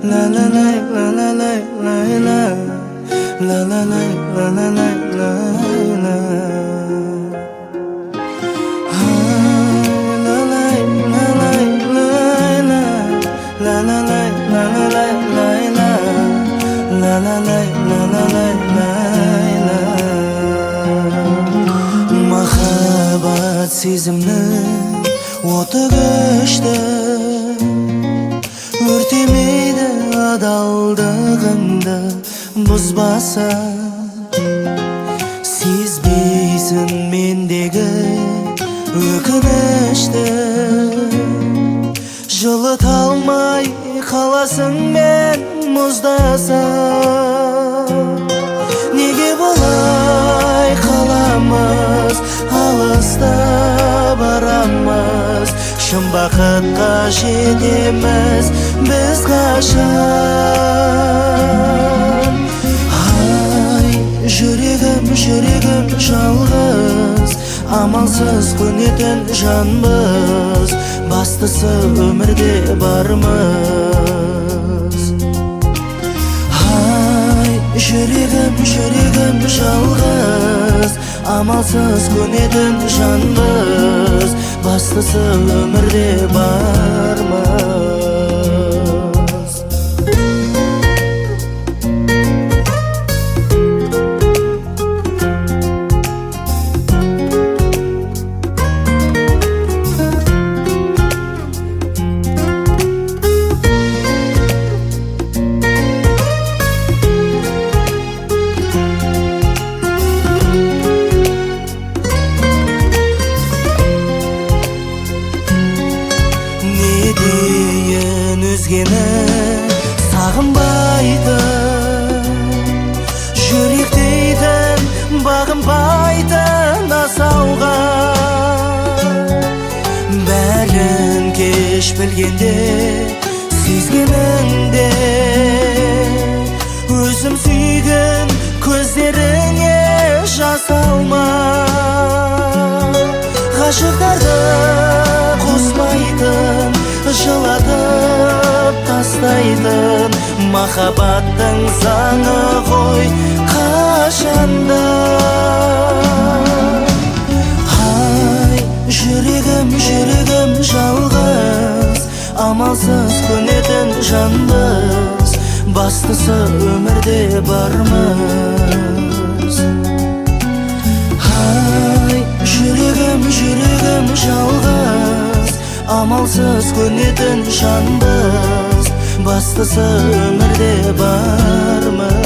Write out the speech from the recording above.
la la la la la la la la la la la la la la la la la la Махаббат сезімнің оты көшті, өртемейді адалдығыңды бұзбаса. Сезбейсің мендегі өкінішті, жылыта алмай қаласың мен мұздаса. Неге болай қаламыз, алыста барамыз, шын бақытқа жетеміз біз қашан? Ай, жүрегім жалғыз, амалсыз көнетін жанбыз, бастысы өмірде бармыз. Ай, жүрегім жалғыз, амалсыз көнетін жанбыз, бастысы өмірде бармыз. Өзгені сағынбайтын, жүрек дейтін бағынбайтын асауға. Бәрін кеш білгенде, сезгеніңде, өзім сүйген көздеріңе жас алма. Ғашықтарды қосмайтын, жылатып тастайтын махаббаттың заңы ғой қашанда. Ай, жүрегім жалғыз, амалсыз көнетін жанбыз, бастысы өмірде бармыз. Ай, жүрегім жалғыз, амалсыз көнетін жанбыз, бастысы өмірде бармыз.